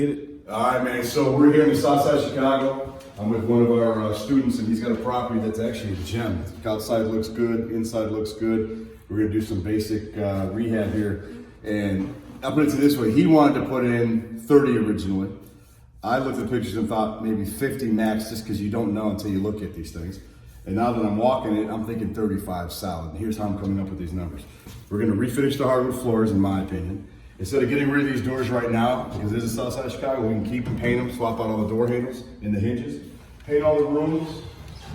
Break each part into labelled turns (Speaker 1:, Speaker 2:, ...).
Speaker 1: All right, man. So we're here in the south side of Chicago. I'm with one of our students, and he's got a property that's actually a gem. Outside looks good, inside looks good. We're gonna do some basic rehab here. And I'll put it this way, he wanted to put in 30 originally. I looked at the pictures and thought maybe 50 max, just because you don't know until you look at these things. And now that I'm walking it, I'm thinking 35 solid. And here's how I'm coming up with these numbers. We're gonna refinish the hardwood floors, in my opinion. Instead of getting rid of these doors right now, because this is the south side of Chicago, we can keep them, paint them, swap out all the door handles and the hinges, paint all the rooms,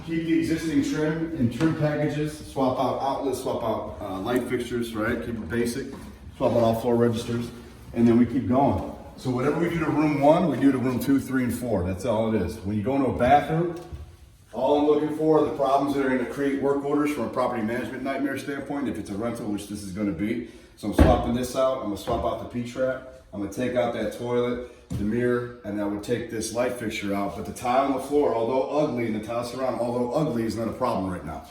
Speaker 1: keep the existing trim and trim packages, swap out outlets, swap out light fixtures, right? Keep it basic, swap out all floor registers, and then we keep going. So whatever we do to room 1, we do to room 2, 3, and 4. That's all it is. When you go into a bathroom, all I'm looking for are the problems that are gonna create work orders from a property management nightmare standpoint, if it's a rental, which this is gonna be. So I'm swapping this out, I'm gonna swap out the P-trap, I'm gonna take out that toilet, the mirror, and I would take this light fixture out. But the tile on the floor, although ugly, and the tile surround, although ugly, is not a problem right now.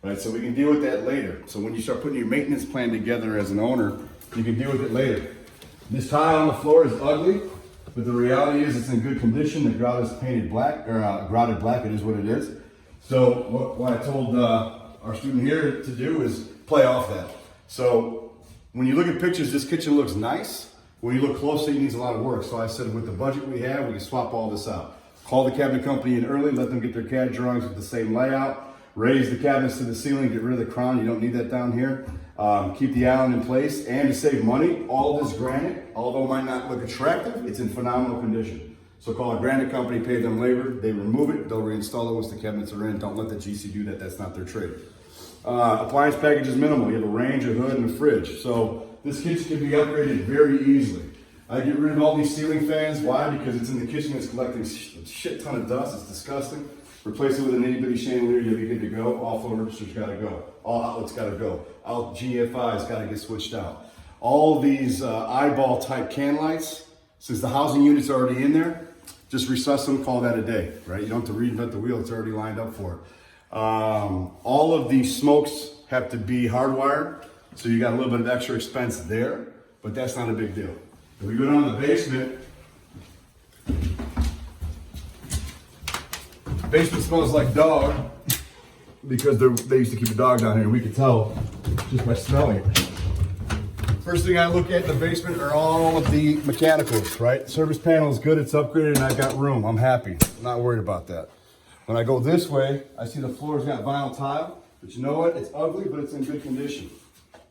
Speaker 1: Right, so we can deal with that later. So when you start putting your maintenance plan together as an owner, you can deal with it later. This tile on the floor is ugly, but the reality is it's in good condition. The grout is painted black, or grouted black, it is what it is. So what I told our student here to do is play off that. So when you look at pictures, this kitchen looks nice. When you look closely, it needs a lot of work. So I said, with the budget we have, we can swap all this out. Call the cabinet company in early, let them get their CAD drawings with the same layout, raise the cabinets to the ceiling, get rid of the crown. You don't need that down here. Keep the island in place, and to save money, all this granite, although it might not look attractive, it's in phenomenal condition. So call a granite company, pay them labor, they remove it, they'll reinstall it once the cabinets are in. Don't let the GC do that, that's not their trade. Appliance package is minimal. You have a range, a hood, and a fridge. So this kitchen can be upgraded very easily. I get rid of all these ceiling fans. Why? Because it's in the kitchen, it's collecting a shit ton of dust, it's disgusting. Replace it with an itty bitty chandelier, you'll be good to go. All floor registers gotta go. All outlets gotta go. All GFIs gotta get switched out. All these eyeball type can lights, since the housing unit's already in there, just recess them, call that a day, right? You don't have to reinvent the wheel, it's already lined up for it. All of these smokes have to be hardwired, so you got a little bit of extra expense there, but that's not a big deal. If we go down to the basement, basement smells like dog, because they used to keep a dog down here, and we could tell just by smelling it. First thing I look at in the basement are all of the mechanicals, right? Service panel is good, it's upgraded, and I've got room. I'm happy, I'm not worried about that. When I go this way, I see the floor's got vinyl tile, but you know what? It's ugly, but it's in good condition.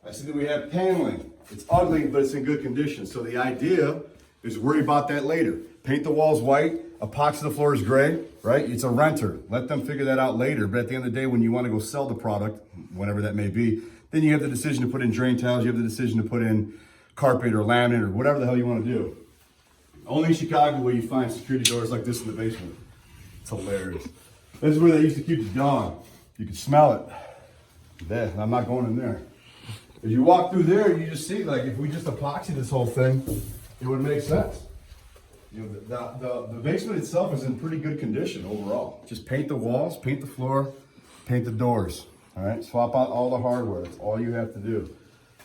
Speaker 1: I see that we have paneling. It's ugly, but it's in good condition. So the idea is worry about that later. Paint the walls white, epoxy the floors gray, right? It's a renter. Let them figure that out later. But at the end of the day, when you want to go sell the product, whenever that may be, then you have the decision to put in drain tiles, you have the decision to put in carpet or laminate or whatever the hell you want to do. Only in Chicago will you find security doors like this in the basement. It's hilarious. This is where they used to keep the dog. You can smell it. There, I'm not going in there. If you walk through there, you just see, like, if we just epoxy this whole thing, it would make sense. You know, the basement itself is in pretty good condition overall. Just paint the walls, paint the floor, paint the doors. All right, swap out all the hardware. That's all you have to do.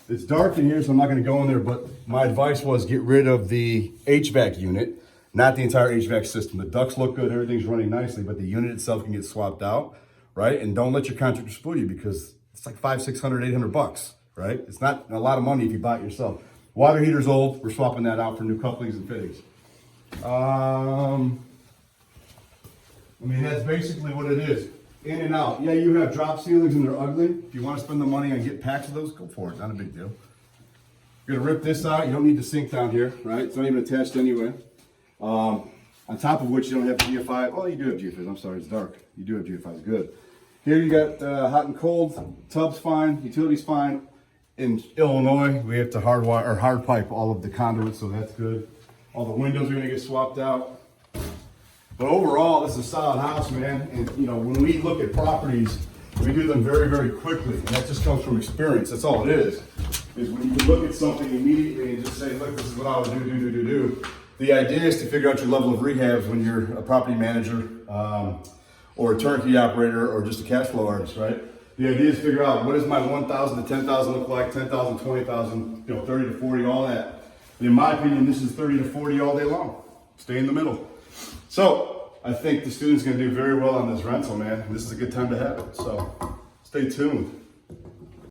Speaker 1: It's dark in here, so I'm not going to go in there, but my advice was get rid of the HVAC unit. Not the entire HVAC system. The ducts look good, everything's running nicely, but the unit itself can get swapped out, right? And don't let your contractor spoil you, because it's like $500, $600, $800, right? It's not a lot of money if you buy it yourself. Water heater's old, we're swapping that out for new couplings and fittings. I mean, that's basically what it is. In and out. Yeah, you have drop ceilings and they're ugly. If you want to spend the money on get packs of those, go for it, not a big deal. You're gonna rip this out, you don't need the sink down here, right? It's not even attached anyway. On top of which you don't have GFI. Well, you do have GFIs. I'm sorry, it's dark. You do have GFIs. Good. Here you got hot and cold. Tub's fine. Utilities fine. In Illinois, we have to hardwire or hard pipe all of the conduits, so that's good. All the windows are going to get swapped out. But overall, this is a solid house, man. And you know, when we look at properties, we do them very, very quickly, and that just comes from experience. That's all it is. Is when you can look at something immediately and just say, look, this is what I would do. The idea is to figure out your level of rehabs when you're a property manager or a turnkey operator or just a cash flow artist, right? The idea is to figure out what does my 1,000 to 10,000 look like, 10,000, 20,000, 30 to 40, all that. And in my opinion, this is 30 to 40 all day long. stay in the middle. So I think the student's gonna do very well on this rental, man. This is a good time to have it, so stay tuned.